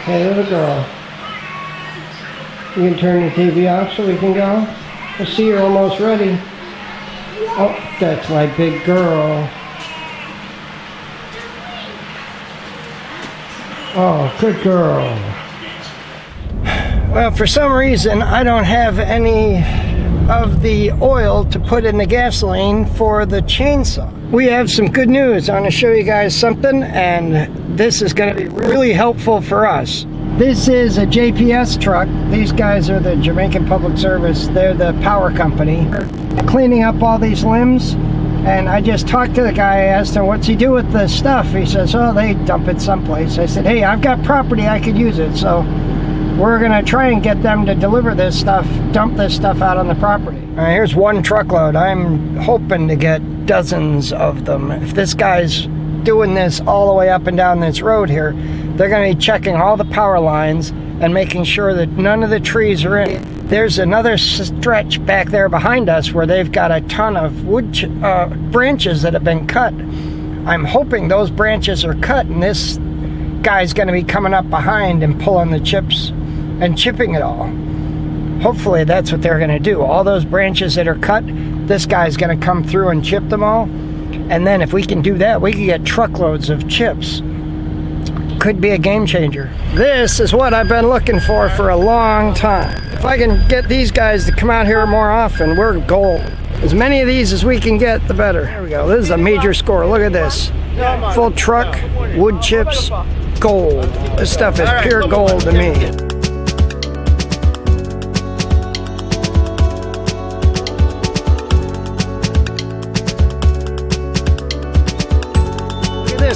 Hey, little girl. You can turn the TV off so we can go? I see you're almost ready. Oh, that's my big girl. Oh, good girl. Well, for some reason, I don't have any of the oil to put in the gasoline for the chainsaw. We have some good news. I want to show you guys something, and this is going to be really helpful for us. This is a JPS truck. These guys are the Jamaican Public Service. They're the power company. They're cleaning up all these limbs, and I just talked to the guy. I asked him, what's he do with the stuff? He says, oh, they dump it someplace. I said, hey, I've got property, I could use it. So we're gonna try and get them to deliver this stuff, dump this stuff out on the property. All right, here's one truckload. I'm hoping to get dozens of them. If this guy's doing this all the way up and down this road here, they're gonna be checking all the power lines and making sure that none of the trees are in. There's another stretch back there behind us where they've got a ton of wood branches that have been cut. I'm hoping those branches are cut, and this guy's gonna be coming up behind and pulling the chips and chipping it all. Hopefully that's what they're gonna do. All those branches that are cut, this guy's gonna come through and chip them all. And then if we can do that, we can get truckloads of chips. Could be a game changer. This is what I've been looking for a long time. If I can get these guys to come out here more often, we're gold. As many of these as we can get, the better. There we go. This is a major score. Look at this. Full truck, wood chips, gold. This stuff is pure gold to me.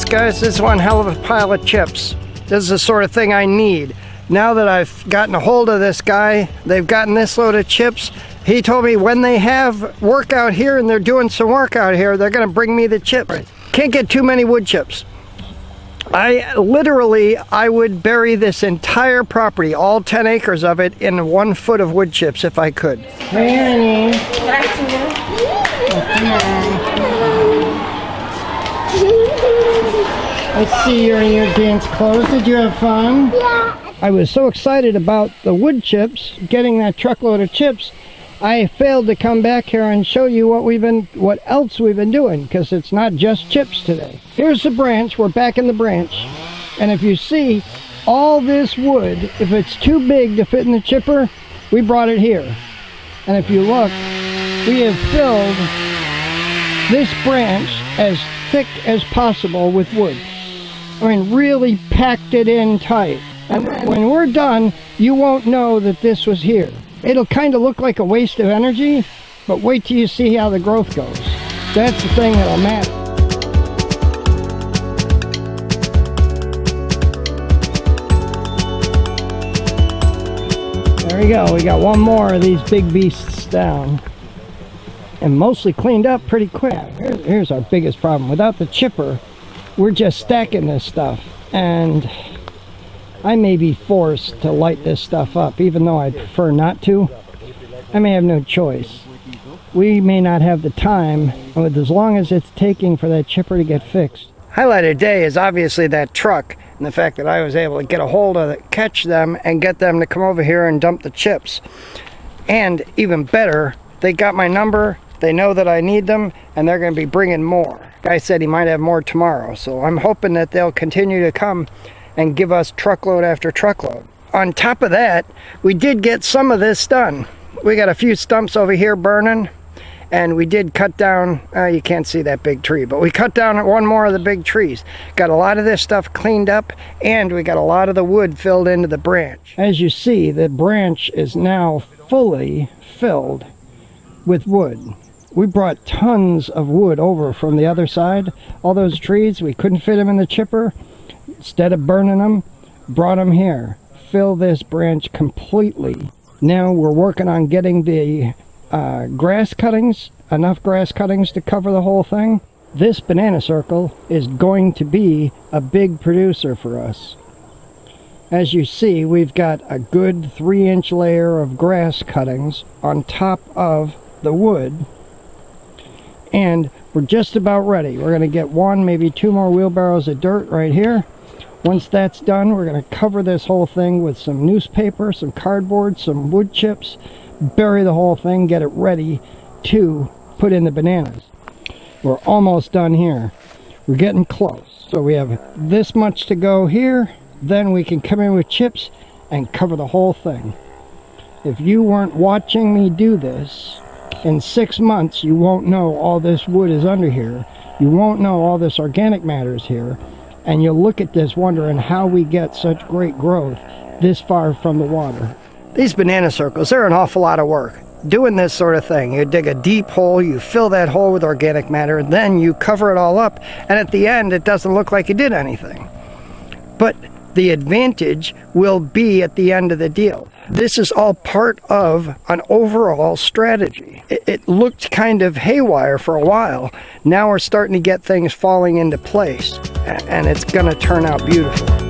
Guys, this is one hell of a pile of chips. This is the sort of thing I need. Now that I've gotten a hold of this guy, they've gotten this load of chips. He told me when they have work out here and they're doing some work out here, they're gonna bring me the chips. Can't get too many wood chips. I would bury this entire property, all 10 acres of it, in 1 foot of wood chips if I could. Hey, I see you're in your dance clothes. Did you have fun? Yeah. I was so excited about the wood chips, getting that truckload of chips, I failed to come back here and show you what else we've been doing, because it's not just chips today. Here's the branch. We're back in the branch. And if you see, all this wood, if it's too big to fit in the chipper, we brought it here. And if you look, we have filled this branch as thick as possible with wood. I mean, really packed it in tight. And when we're done, you won't know that this was here. It'll kind of look like a waste of energy, but wait till you see how the growth goes. That's the thing that'll matter. There we go. We got one more of these big beasts down. And mostly cleaned up pretty quick. Here's our biggest problem. Without the chipper, we're just stacking this stuff, and I may be forced to light this stuff up, even though I prefer not to. I may have no choice. We may not have the time, as long as it's taking for that chipper to get fixed. Highlight of the day is obviously that truck, and the fact that I was able to get a hold of it, catch them, and get them to come over here and dump the chips. And even better, they got my number. They know that I need them, and they're going to be bringing more. Guy said he might have more tomorrow, so I'm hoping that they'll continue to come and give us truckload after truckload. On top of that, we did get some of this done. We got a few stumps over here burning, and we did cut down, you can't see that big tree, but we cut down one more of the big trees. Got a lot of this stuff cleaned up, and we got a lot of the wood filled into the branch. As you see, the branch is now fully filled with wood. We brought tons of wood over from the other side. All those trees, we couldn't fit them in the chipper. Instead of burning them, brought them here. Fill this branch completely. Now we're working on getting the grass cuttings, enough grass cuttings to cover the whole thing. This banana circle is going to be a big producer for us. As you see, we've got a good 3-inch layer of grass cuttings on top of the wood. And we're just about ready. We're going to get 1, maybe 2 more wheelbarrows of dirt right here. Once that's done, we're going to cover this whole thing with some newspaper, some cardboard, some wood chips, bury the whole thing, get it ready to put in the bananas. We're almost done here. We're getting close. So we have this much to go here, then we can come in with chips and cover the whole thing. If you weren't watching me do this, in 6 months you won't know all this wood is under here. You won't know all this organic matter is here. And you'll look at this wondering how we get such great growth this far from the water. These banana circles, they're an awful lot of work. Doing this sort of thing, you dig a deep hole, you fill that hole with organic matter, then you cover it all up, and at the end it doesn't look like you did anything. But the advantage will be at the end of the deal. This is all part of an overall strategy. It looked kind of haywire for a while. Now we're starting to get things falling into place, and it's going to turn out beautiful.